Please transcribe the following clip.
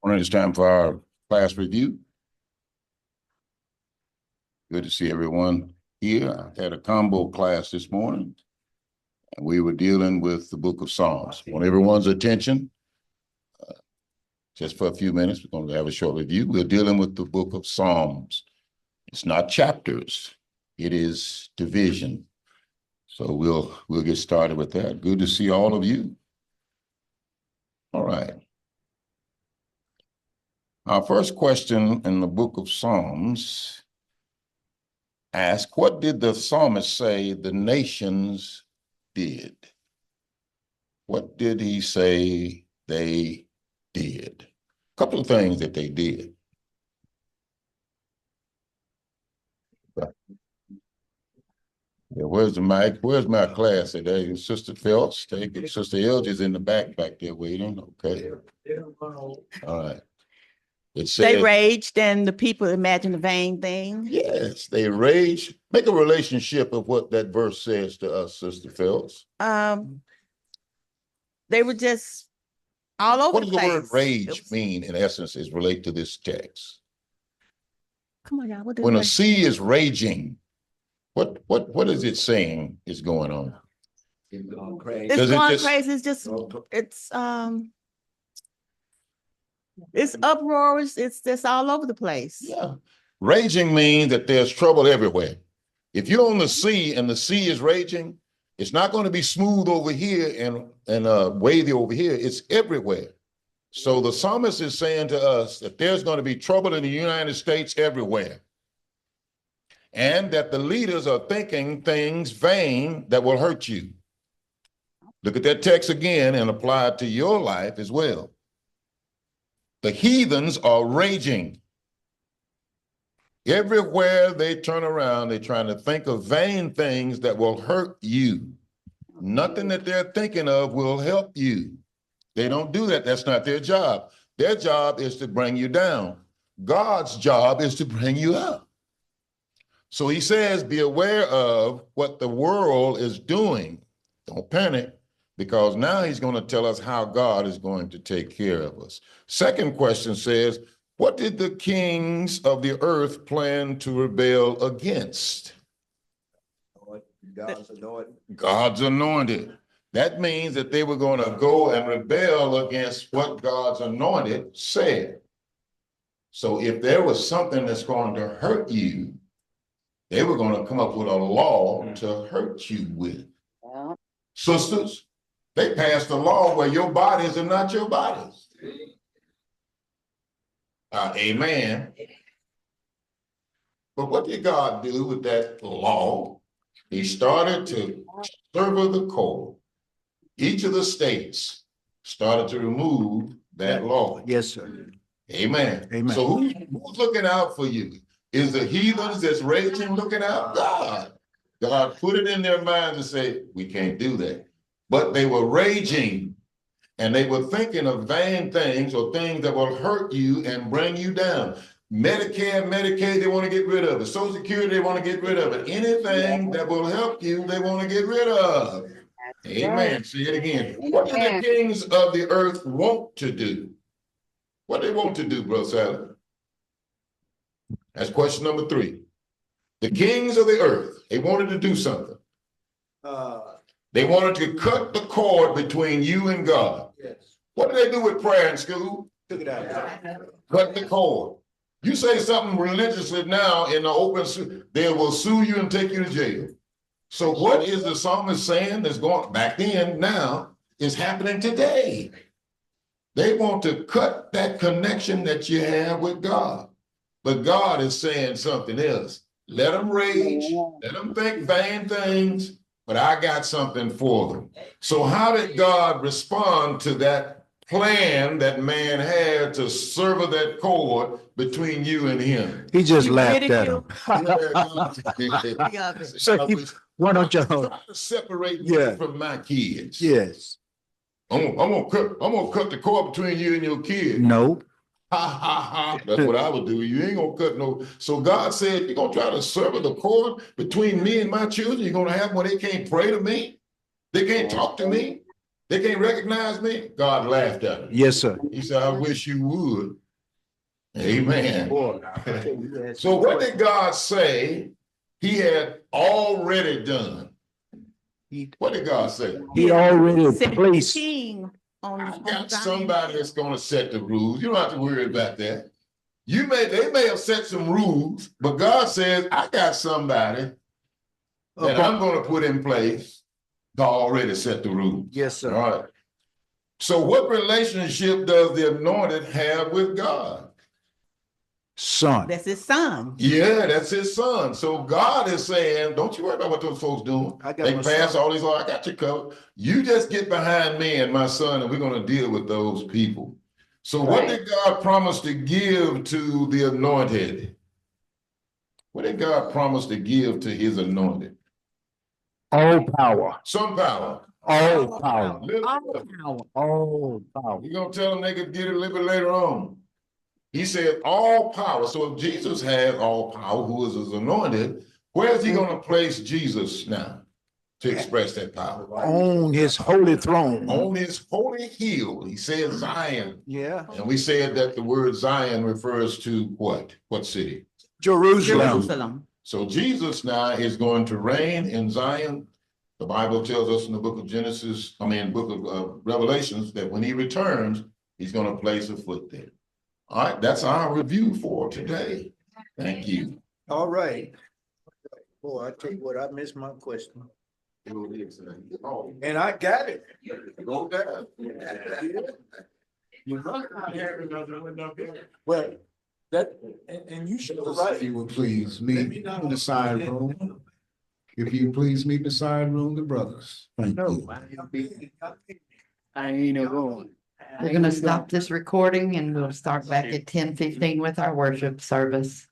It's time for our class review. Good to see everyone here. I had a combo class this morning, and we were dealing with the book of Psalms. I want everyone's attention. Just for a few minutes, we're going to have a short review. We're dealing with the book of Psalms. It's not chapters, it is division. So we'll get started with that. Good to see all of you. All right. Our first question in the book of Psalms asks, what did the psalmist say the nations did? What did he say they did? A couple of things that they did. Yeah, where's the mic? Where's my class today? Sister Phelps, take it. Sister Elgie's in the back there waiting. Okay. All right. It says, they raged and the people imagined a vain thing. Yes, they raged. Make a relationship of what that verse says to us, Sister Phelps. They were just all over the place. What does the word rage mean, in essence, is relate to this text? Come on, y'all. When a sea is raging, what is it saying is going on? It's going crazy. It's going crazy. It's just it's uproarious. It's just all over the place. Yeah. Raging means that there's trouble everywhere. If you're on the sea and the sea is raging, it's not going to be smooth over here and wavy over here. It's everywhere. So the psalmist is saying to us that there's going to be trouble in the United States everywhere. And that the leaders are thinking things vain that will hurt you. Look at that text again and apply it to your life as well. The heathens are raging. Everywhere they turn around, they're trying to think of vain things that will hurt you. Nothing that they're thinking of will help you. They don't do that. That's not their job. Their job is to bring you down. God's job is to bring you up. So he says, be aware of what the world is doing. Don't panic, because now he's going to tell us how God is going to take care of us. Second question says, what did the kings of the earth plan to rebel against? God's anointed. God's anointed. That means that they were going to go and rebel against what God's anointed said. So if there was something that's going to hurt you, they were going to come up with a law to hurt you with. Yeah. Sisters, they passed a law where your bodies are not your bodies. Amen. But what did God do with that law? He started to sever the cord. Each of the states started to remove that law. Yes, sir. Amen. Amen. So who's looking out for you? Is the heathens that's raging looking out? God. God put it in their minds to say, we can't do that. But they were raging, and they were thinking of vain things or things that will hurt you and bring you down. Medicare, Medicaid, they want to get rid of it. Social Security, they want to get rid of it. Anything that will help you, they want to get rid of. Amen. Say it again. What do the kings of the earth want to do? What do they want to do, Brother Sally? That's question number 3. The kings of the earth, they wanted to do something. They wanted to cut the cord between you and God. Yes. What do they do with prayer in school? Took it out. Cut the cord. You say something religiously now in the open, they will sue you and take you to jail. So what is the psalmist saying that's going back then, now, is happening today? They want to cut that connection that you have with God. But God is saying something else. Let them rage, let them think vain things, but I got something for them. So how did God respond to that plan that man had to sever that cord between you and him? He just laughed at him. So why don't you try to separate me from my kids? Yes. I'm gonna cut the cord between you and your kids. No. Ha ha ha. That's what I would do. You ain't gonna cut no. So God said, you're gonna try to sever the cord between me and my children. You're gonna have when they can't pray to me, they can't talk to me. They can't recognize me. God laughed at them. Yes, sir. He said, I wish you would. Amen. Boy. So what did God say he had already done? What did God say? He already Set the placed. king on. I on got Zion. somebody that's gonna set the rules. You don't have to worry about that. They may have set some rules, but God says, I got somebody that I'm gonna put in place to already set the rules. Yes, sir. All right. So what relationship does the anointed have with God? Son. That's his son. Yeah, that's his son. So God is saying, don't you worry about what those folks doing. I got They my pass son. all these laws. I got you covered. You just get behind me and my son, and we're going to deal with those people. So what Right. did God promise to give to the anointed? What did God promise to give to his anointed? All power. Some power. All power. Little All power. power. All power. We're going to tell them they could get it a little bit later on. He said all power. So if Jesus has all power, who is his anointed, where is he going to place Jesus now to express that power? On his holy throne. On his holy hill. He said Zion. Yeah. And we said that the word Zion refers to what? What city? Jerusalem. Jerusalem. So Jesus now is going to reign in Zion. The Bible tells us in the book of book of Revelations, that when he returns, he's going to place a foot there. All right, that's our review for today. Thank you. All right. Boy, I tell you what, I missed my question. Oh, And I got it. go down. Well, that, and you should have right. If you would please meet in the side room. If you please meet the side room, the brothers. Thank you. I ain't no going. We're gonna stop this recording and we'll start back at 10:15 with our worship service.